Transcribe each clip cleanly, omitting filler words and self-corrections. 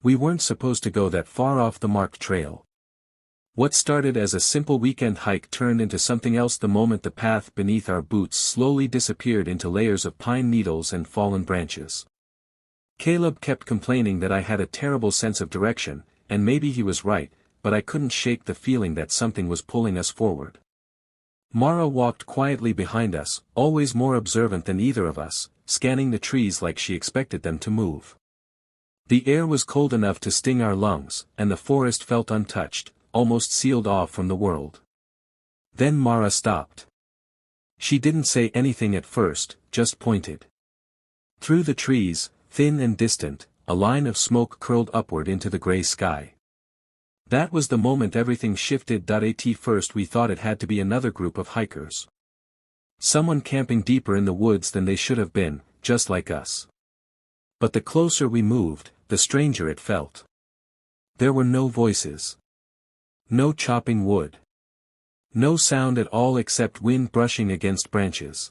We weren't supposed to go that far off the marked trail. What started as a simple weekend hike turned into something else the moment the path beneath our boots slowly disappeared into layers of pine needles and fallen branches. Caleb kept complaining that I had a terrible sense of direction, and maybe he was right, but I couldn't shake the feeling that something was pulling us forward. Mara walked quietly behind us, always more observant than either of us, scanning the trees like she expected them to move. The air was cold enough to sting our lungs, and the forest felt untouched, almost sealed off from the world. Then Mara stopped. She didn't say anything at first, just pointed. Through the trees, thin and distant, a line of smoke curled upward into the gray sky. That was the moment everything shifted. At first we thought it had to be another group of hikers. Someone camping deeper in the woods than they should have been, just like us. But the closer we moved, the stranger it felt. There were no voices. No chopping wood. No sound at all except wind brushing against branches.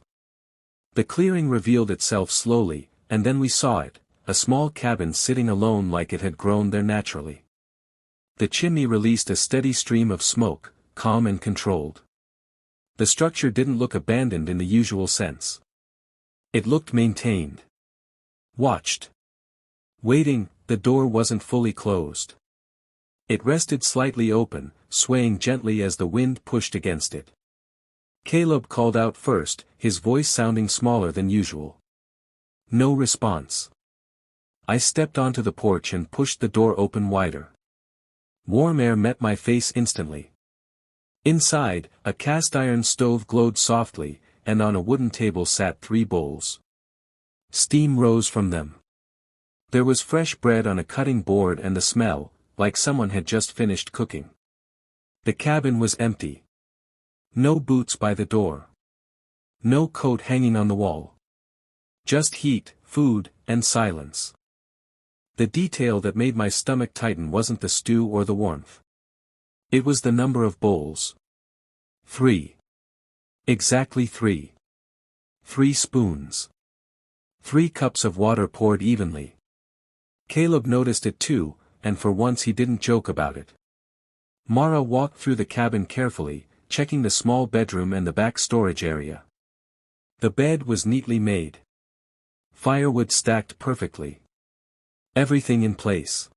The clearing revealed itself slowly, and then we saw it, a small cabin sitting alone like it had grown there naturally. The chimney released a steady stream of smoke, calm and controlled. The structure didn't look abandoned in the usual sense. It looked maintained. Watched. Waiting. The door wasn't fully closed. It rested slightly open, swaying gently as the wind pushed against it. Caleb called out first, his voice sounding smaller than usual. No response. I stepped onto the porch and pushed the door open wider. Warm air met my face instantly. Inside, a cast-iron stove glowed softly, and on a wooden table sat 3 bowls. Steam rose from them. There was fresh bread on a cutting board and the smell, like someone had just finished cooking. The cabin was empty. No boots by the door. No coat hanging on the wall. Just heat, food, and silence. The detail that made my stomach tighten wasn't the stew or the warmth. It was the number of bowls. 3. Exactly 3. 3 spoons. 3 cups of water poured evenly. Caleb noticed it too, and for once he didn't joke about it. Mara walked through the cabin carefully, checking the small bedroom and the back storage area. The bed was neatly made. Firewood stacked perfectly. Everything in place.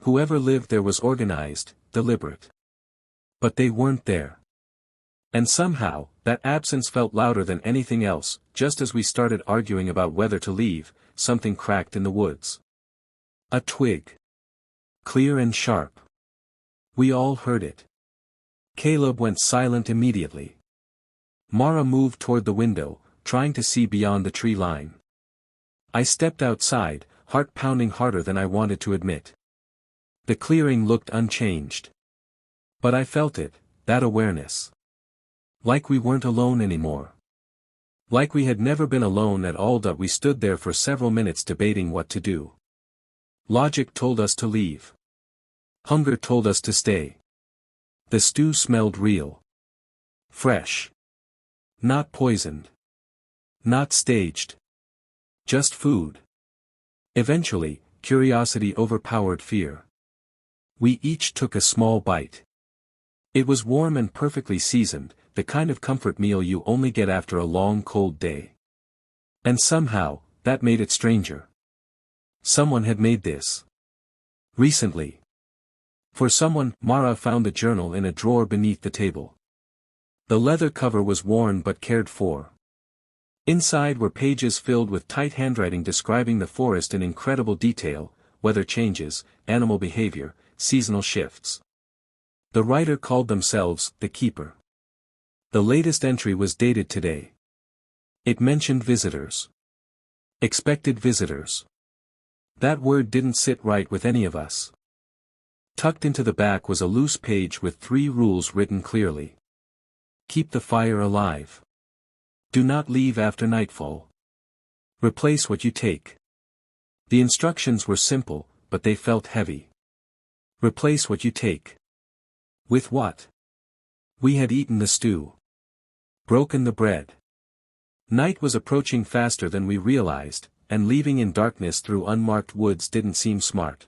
Whoever lived there was organized, deliberate. But they weren't there. And somehow, that absence felt louder than anything else. Just as we started arguing about whether to leave, something cracked in the woods. A twig. Clear and sharp. We all heard it. Caleb went silent immediately. Mara moved toward the window, trying to see beyond the tree line. I stepped outside, heart pounding harder than I wanted to admit. The clearing looked unchanged. But I felt it, that awareness. Like we weren't alone anymore. Like we had never been alone at all. We stood there for several minutes debating what to do. Logic told us to leave. Hunger told us to stay. The stew smelled real. Fresh. Not poisoned. Not staged. Just food. Eventually, curiosity overpowered fear. We each took a small bite. It was warm and perfectly seasoned, the kind of comfort meal you only get after a long cold day. And somehow, that made it stranger. Someone had made this. Recently. For someone, Mara found the journal in a drawer beneath the table. The leather cover was worn but cared for. Inside were pages filled with tight handwriting describing the forest in incredible detail, weather changes, animal behavior, seasonal shifts. The writer called themselves the Keeper. The latest entry was dated today. It mentioned visitors. Expected visitors. That word didn't sit right with any of us. Tucked into the back was a loose page with 3 rules written clearly. Keep the fire alive. Do not leave after nightfall. Replace what you take. The instructions were simple, but they felt heavy. Replace what you take. With what? We had eaten the stew. Broken the bread. Night was approaching faster than we realized, and leaving in darkness through unmarked woods didn't seem smart.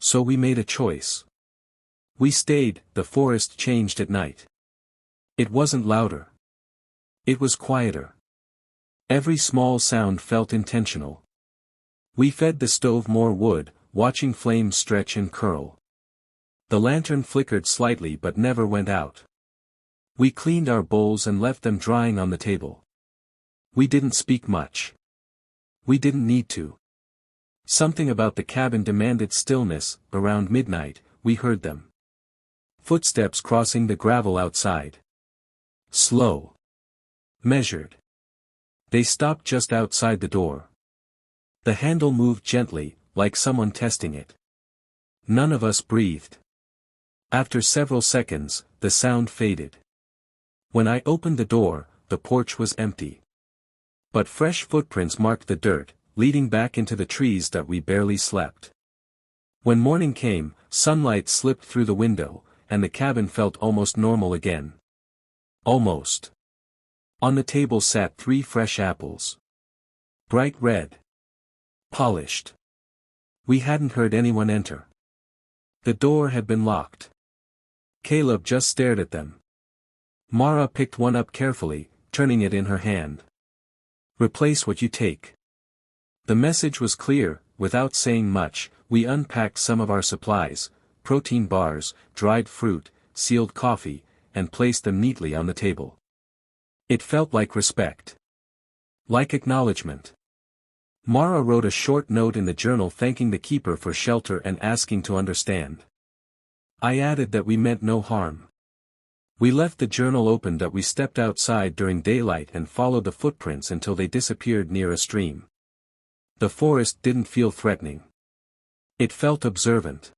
So we made a choice. We stayed. The forest changed at night. It wasn't louder. It was quieter. Every small sound felt intentional. We fed the stove more wood, watching flames stretch and curl. The lantern flickered slightly but never went out. We cleaned our bowls and left them drying on the table. We didn't speak much. We didn't need to. Something about the cabin demanded stillness. Around midnight, we heard them. Footsteps crossing the gravel outside. Slow. Measured. They stopped just outside the door. The handle moved gently, like someone testing it. None of us breathed. After several seconds, the sound faded. When I opened the door, the porch was empty. But fresh footprints marked the dirt, leading back into the trees that we barely slept. When morning came, sunlight slipped through the window, and the cabin felt almost normal again. Almost. On the table sat 3 fresh apples. Bright red. Polished. We hadn't heard anyone enter. The door had been locked. Caleb just stared at them. Mara picked one up carefully, turning it in her hand. Replace what you take. The message was clear. Without saying much, we unpacked some of our supplies, protein bars, dried fruit, sealed coffee, and placed them neatly on the table. It felt like respect. Like acknowledgement. Mara wrote a short note in the journal thanking the keeper for shelter and asking to understand. I added that we meant no harm. We left the journal open. That we stepped outside during daylight and followed the footprints until they disappeared near a stream. The forest didn't feel threatening. It felt observant.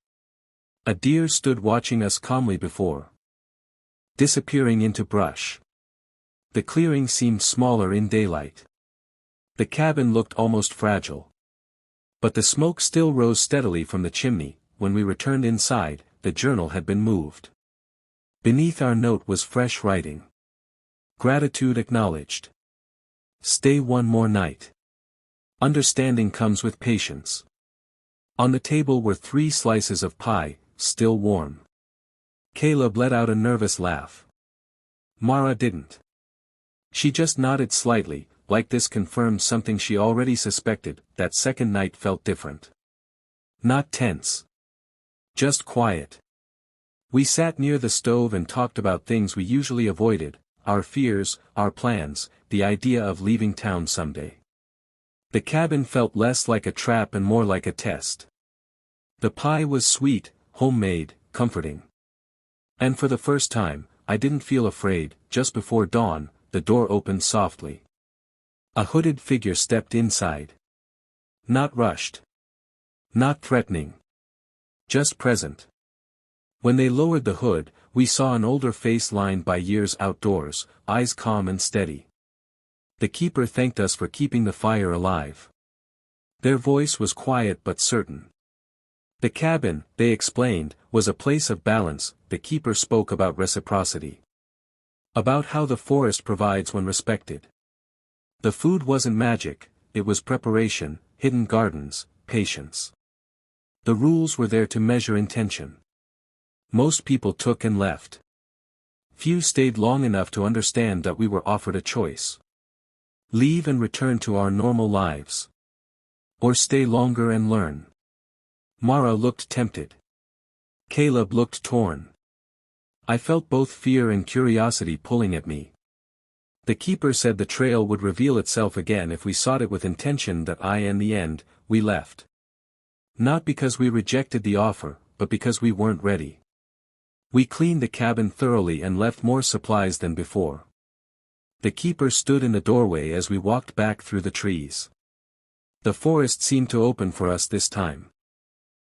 A deer stood watching us calmly before disappearing into brush. The clearing seemed smaller in daylight. The cabin looked almost fragile. But the smoke still rose steadily from the chimney. When we returned inside, the journal had been moved. Beneath our note was fresh writing. Gratitude acknowledged. Stay one more night. Understanding comes with patience. On the table were 3 slices of pie, still warm. Caleb let out a nervous laugh. Mara didn't. She just nodded slightly, like this confirmed something she already suspected. That second night felt different. Not tense. Just quiet. We sat near the stove and talked about things we usually avoided, our fears, our plans, the idea of leaving town someday. The cabin felt less like a trap and more like a test. The pie was sweet, homemade, comforting. And for the first time, I didn't feel afraid. Just before dawn, the door opened softly. A hooded figure stepped inside. Not rushed. Not threatening. Just present. When they lowered the hood, we saw an older face lined by years outdoors, eyes calm and steady. The keeper thanked us for keeping the fire alive. Their voice was quiet but certain. The cabin, they explained, was a place of balance. The keeper spoke about reciprocity. About how the forest provides when respected. The food wasn't magic, it was preparation, hidden gardens, patience. The rules were there to measure intention. Most people took and left. Few stayed long enough to understand that we were offered a choice. Leave and return to our normal lives. Or stay longer and learn. Mara looked tempted. Caleb looked torn. I felt both fear and curiosity pulling at me. The keeper said the trail would reveal itself again if we sought it with intention. That in the end, we left. Not because we rejected the offer, but because we weren't ready. We cleaned the cabin thoroughly and left more supplies than before. The keeper stood in the doorway as we walked back through the trees. The forest seemed to open for us this time.